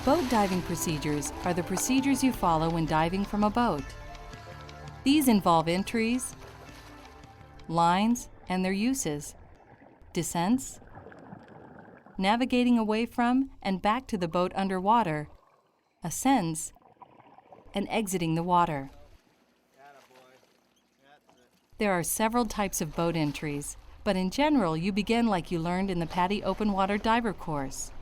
Boat diving procedures are the procedures you follow when diving from a boat. These involve entries, lines and their uses, descents, navigating away from and back to the boat underwater, ascents, and exiting the water. There are several types of boat entries, but in general you begin like you learned in the PADI Open Water Diver course.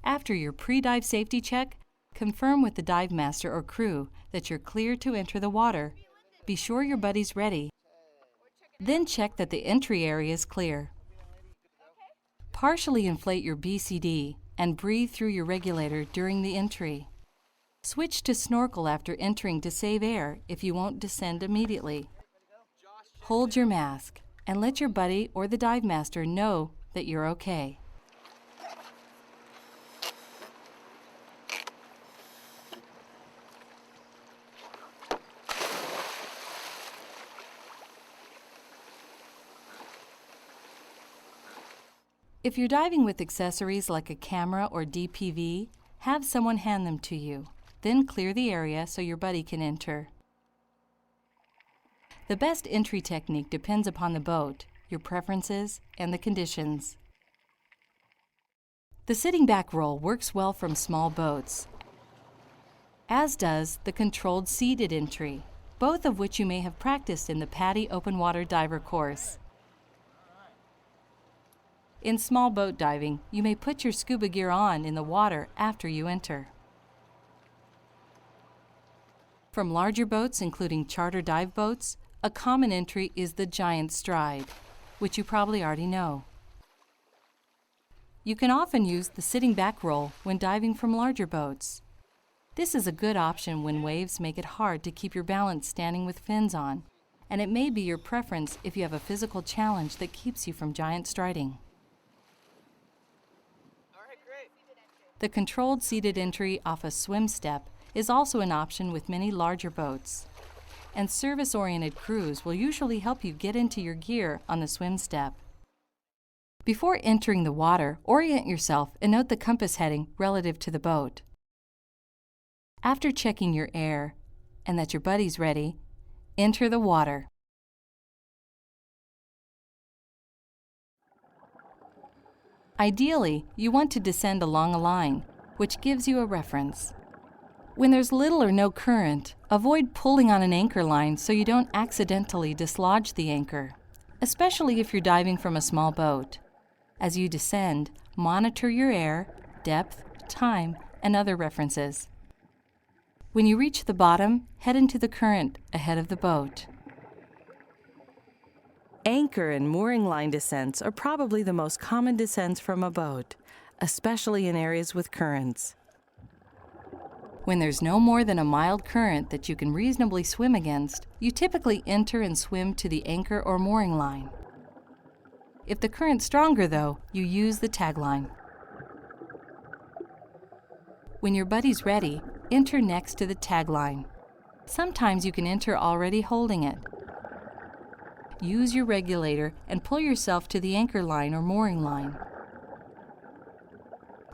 After your pre-dive safety check, confirm with the dive master or crew that you're clear to enter the water. Be sure your buddy's ready. Then check that the entry area is clear. Partially inflate your BCD and breathe through your regulator during the entry. Switch to snorkel after entering to save air if you won't descend immediately. Hold your mask and let your buddy or the dive master know that you're okay. If you're diving with accessories like a camera or DPV, have someone hand them to you. Then clear the area so your buddy can enter. The best entry technique depends upon the boat, your preferences, and the conditions. The sitting back roll works well from small boats, as does the controlled seated entry, both of which you may have practiced in the PADI Open Water Diver course. In small boat diving, you may put your scuba gear on in the water after you enter. From larger boats, including charter dive boats, a common entry is the giant stride, which you probably already know. You can often use the sitting back roll when diving from larger boats. This is a good option when waves make it hard to keep your balance standing with fins on, and it may be your preference if you have a physical challenge that keeps you from giant striding. The controlled seated entry off a swim step is also an option with many larger boats, and service-oriented crews will usually help you get into your gear on the swim step. Before entering the water, orient yourself and note the compass heading relative to the boat. After checking your air and that your buddy's ready, enter the water. Ideally, you want to descend along a line, which gives you a reference. When there's little or no current, avoid pulling on an anchor line so you don't accidentally dislodge the anchor, especially if you're diving from a small boat. As you descend, monitor your air, depth, time, and other references. When you reach the bottom, head into the current ahead of the boat. Anchor and mooring line descents are probably the most common descents from a boat, especially in areas with currents. When there's no more than a mild current that you can reasonably swim against, you typically enter and swim to the anchor or mooring line. If the current's stronger, though, you use the tag line. When your buddy's ready, enter next to the tag line. Sometimes you can enter already holding it. Use your regulator and pull yourself to the anchor line or mooring line.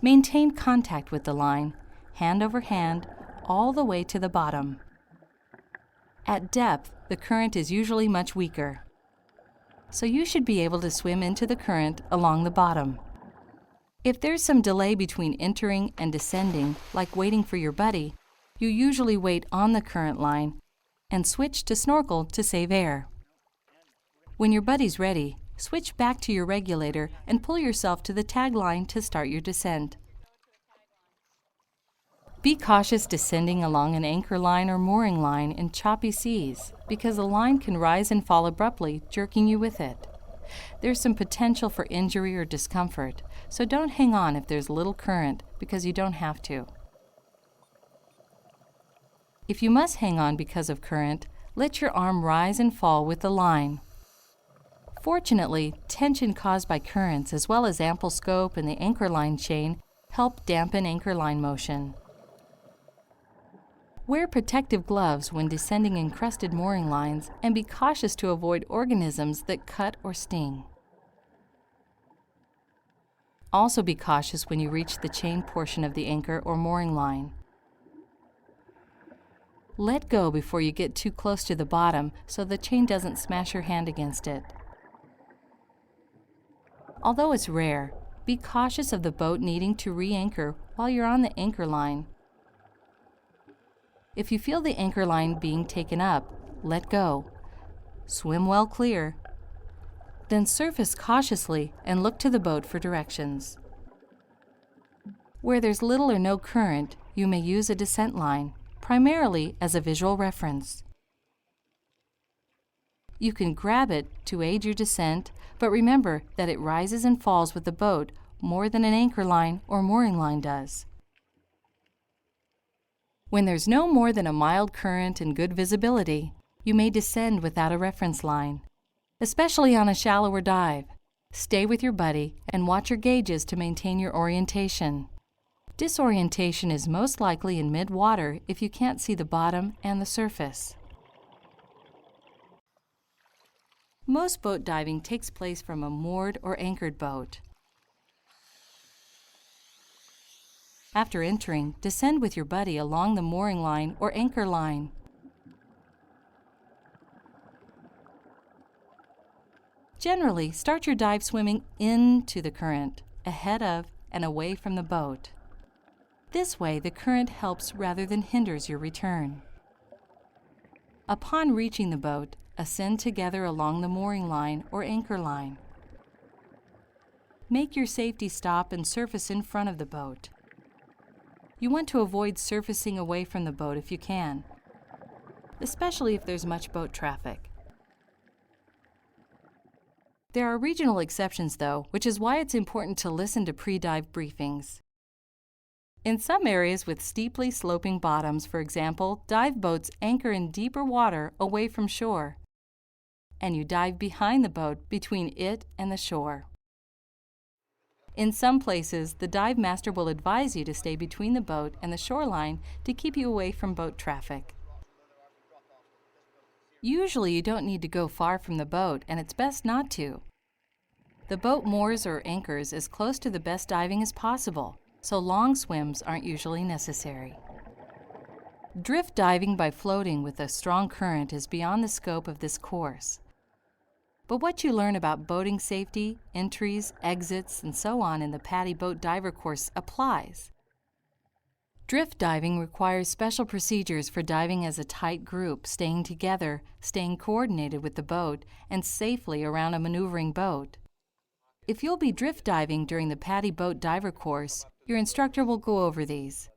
Maintain contact with the line, hand over hand, all the way to the bottom. At depth, the current is usually much weaker, so you should be able to swim into the current along the bottom. If there's some delay between entering and descending, like waiting for your buddy, you usually wait on the current line and switch to snorkel to save air. When your buddy's ready, switch back to your regulator and pull yourself to the tag line to start your descent. Be cautious descending along an anchor line or mooring line in choppy seas because the line can rise and fall abruptly, jerking you with it. There's some potential for injury or discomfort, so don't hang on if there's little current because you don't have to. If you must hang on because of current, let your arm rise and fall with the line. Fortunately, tension caused by currents as well as ample scope in the anchor line chain help dampen anchor line motion. Wear protective gloves when descending encrusted mooring lines and be cautious to avoid organisms that cut or sting. Also be cautious when you reach the chain portion of the anchor or mooring line. Let go before you get too close to the bottom so the chain doesn't smash your hand against it. Although it's rare, be cautious of the boat needing to re-anchor while you're on the anchor line. If you feel the anchor line being taken up, let go. Swim well clear. Then surface cautiously and look to the boat for directions. Where there's little or no current, you may use a descent line, primarily as a visual reference. You can grab it to aid your descent, but remember that it rises and falls with the boat more than an anchor line or mooring line does. When there's no more than a mild current and good visibility, you may descend without a reference line, especially on a shallower dive. Stay with your buddy and watch your gauges to maintain your orientation. Disorientation is most likely in mid-water if you can't see the bottom and the surface. Most boat diving takes place from a moored or anchored boat. After entering, descend with your buddy along the mooring line or anchor line. Generally, start your dive swimming into the current, ahead of and away from the boat. This way, the current helps rather than hinders your return. Upon reaching the boat, ascend together along the mooring line or anchor line. Make your safety stop and surface in front of the boat. You want to avoid surfacing away from the boat if you can, especially if there's much boat traffic. There are regional exceptions though, which is why it's important to listen to pre-dive briefings. In some areas with steeply sloping bottoms, for example, dive boats anchor in deeper water away from shore, and you dive behind the boat between it and the shore. In some places, the dive master will advise you to stay between the boat and the shoreline to keep you away from boat traffic. Usually you don't need to go far from the boat, and it's best not to. The boat moors or anchors as close to the best diving as possible, so long swims aren't usually necessary. Drift diving by floating with a strong current is beyond the scope of this course. But what you learn about boating safety, entries, exits, and so on in the PADI Boat Diver course applies. Drift diving requires special procedures for diving as a tight group, staying together, staying coordinated with the boat, and safely around a maneuvering boat. If you'll be drift diving during the PADI Boat Diver course, your instructor will go over these.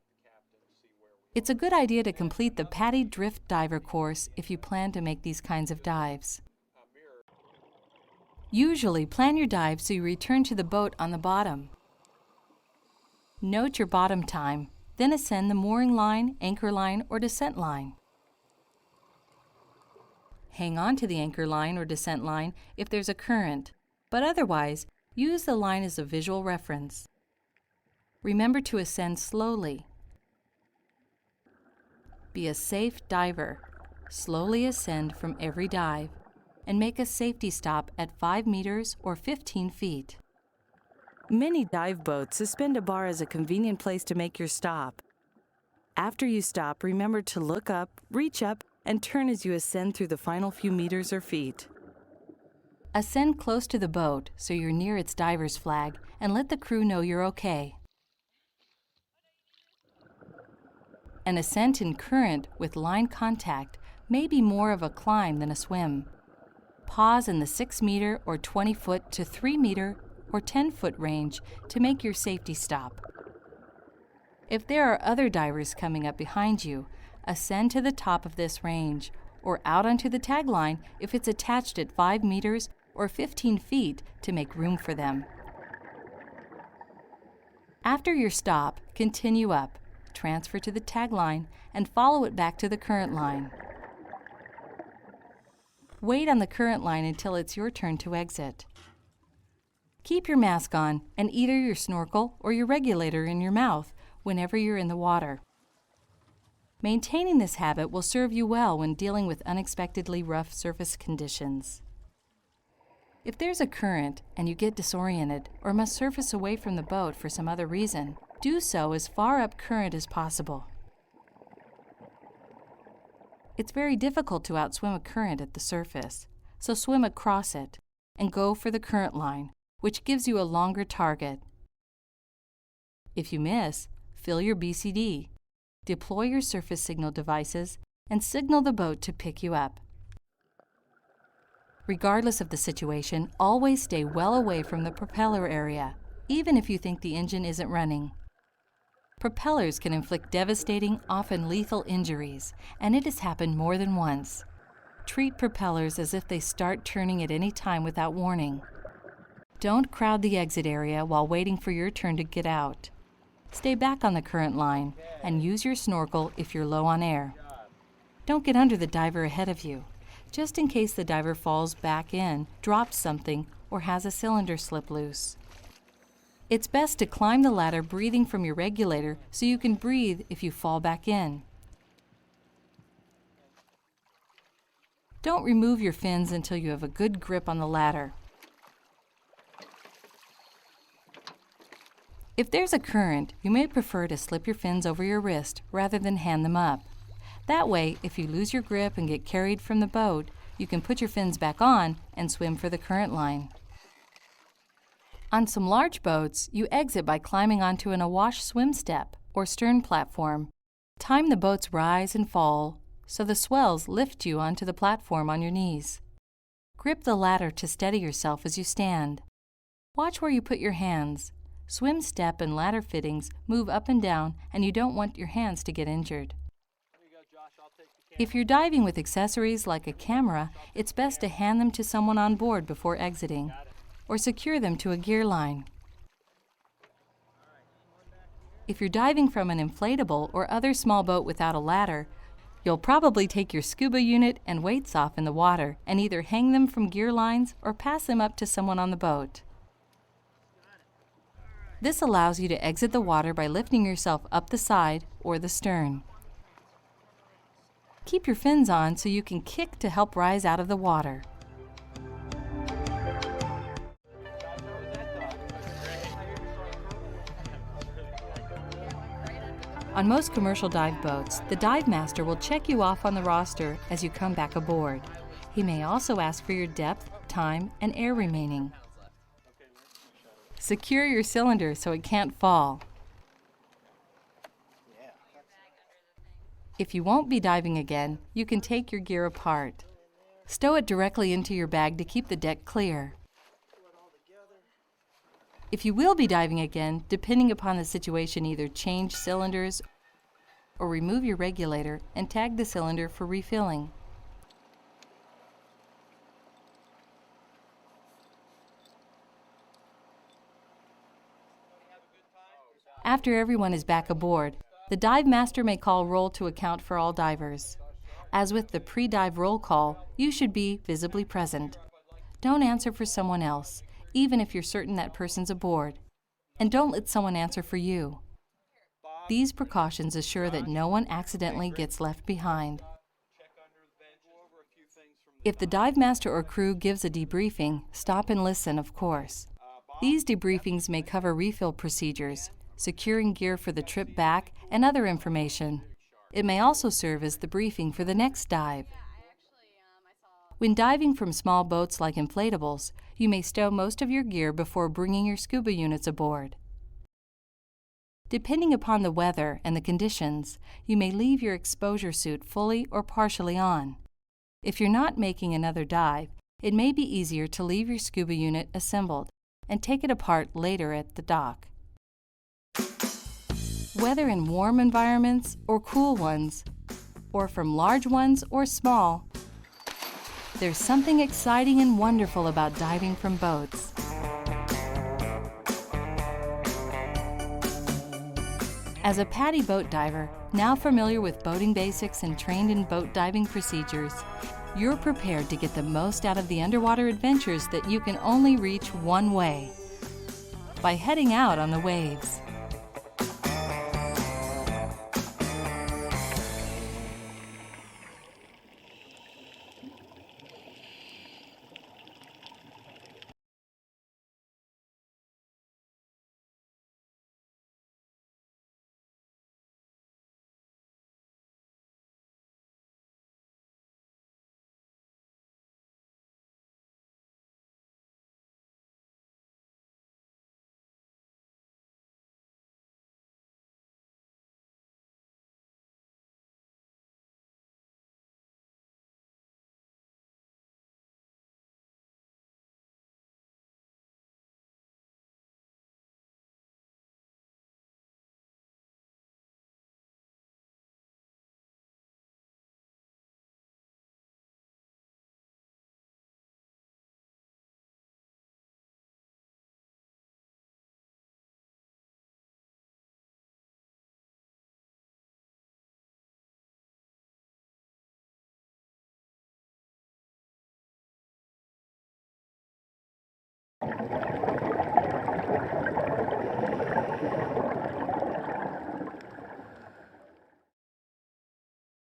It's a good idea to complete the PADI Drift Diver course if you plan to make these kinds of dives. Usually, plan your dive so you return to the boat on the bottom. Note your bottom time, then ascend the mooring line, anchor line, or descent line. Hang on to the anchor line or descent line if there's a current, but otherwise, use the line as a visual reference. Remember to ascend slowly. Be a safe diver. Slowly ascend from every dive and make a safety stop at 5 meters or 15 feet. Many dive boats suspend a bar as a convenient place to make your stop. After you stop, remember to look up, reach up, and turn as you ascend through the final few meters or feet. Ascend close to the boat so you're near its diver's flag and let the crew know you're okay. An ascent in current with line contact may be more of a climb than a swim. Pause in the 6-meter or 20-foot to 3-meter or 10-foot range to make your safety stop. If there are other divers coming up behind you, ascend to the top of this range or out onto the tagline if it's attached at 5 meters or 15 feet to make room for them. After your stop, continue up, transfer to the tagline, and follow it back to the current line. Wait on the current line until it's your turn to exit. Keep your mask on and either your snorkel or your regulator in your mouth whenever you're in the water. Maintaining this habit will serve you well when dealing with unexpectedly rough surface conditions. If there's a current and you get disoriented or must surface away from the boat for some other reason, do so as far up current as possible. It's very difficult to outswim a current at the surface, so swim across it and go for the current line, which gives you a longer target. If you miss, fill your BCD, deploy your surface signal devices, and signal the boat to pick you up. Regardless of the situation, always stay well away from the propeller area, even if you think the engine isn't running. Propellers can inflict devastating, often lethal injuries, and it has happened more than once. Treat propellers as if they start turning at any time without warning. Don't crowd the exit area while waiting for your turn to get out. Stay back on the current line and use your snorkel if you're low on air. Don't get under the diver ahead of you, just in case the diver falls back in, drops something, or has a cylinder slip loose. It's best to climb the ladder breathing from your regulator so you can breathe if you fall back in. Don't remove your fins until you have a good grip on the ladder. If there's a current, you may prefer to slip your fins over your wrist rather than hand them up. That way, if you lose your grip and get carried from the boat, you can put your fins back on and swim for the current line. On some large boats, you exit by climbing onto an awash swim step or stern platform. Time the boat's rise and fall so the swells lift you onto the platform on your knees. Grip the ladder to steady yourself as you stand. Watch where you put your hands. Swim step and ladder fittings move up and down, and you don't want your hands to get injured. If you're diving with accessories like a camera, it's best to hand them to someone on board before exiting, or secure them to a gear line. If you're diving from an inflatable or other small boat without a ladder, you'll probably take your scuba unit and weights off in the water and either hang them from gear lines or pass them up to someone on the boat. This allows you to exit the water by lifting yourself up the side or the stern. Keep your fins on so you can kick to help rise out of the water. On most commercial dive boats, the dive master will check you off on the roster as you come back aboard. He may also ask for your depth, time, and air remaining. Secure your cylinder so it can't fall. If you won't be diving again, you can take your gear apart. Stow it directly into your bag to keep the deck clear. If you will be diving again, depending upon the situation, either change cylinders or remove your regulator and tag the cylinder for refilling. After everyone is back aboard, the dive master may call roll to account for all divers. As with the pre-dive roll call, you should be visibly present. Don't answer for someone else, even if you're certain that person's aboard. And don't let someone answer for you. These precautions assure that no one accidentally gets left behind. If the dive master or crew gives a debriefing, stop and listen, of course. These debriefings may cover refill procedures, securing gear for the trip back, and other information. It may also serve as the briefing for the next dive. When diving from small boats like inflatables, you may stow most of your gear before bringing your scuba units aboard. Depending upon the weather and the conditions, you may leave your exposure suit fully or partially on. If you're not making another dive, it may be easier to leave your scuba unit assembled and take it apart later at the dock. Whether in warm environments or cool ones, or from large ones or small, there's something exciting and wonderful about diving from boats. As a PADI boat diver, now familiar with boating basics and trained in boat diving procedures, you're prepared to get the most out of the underwater adventures that you can only reach one way: by heading out on the waves.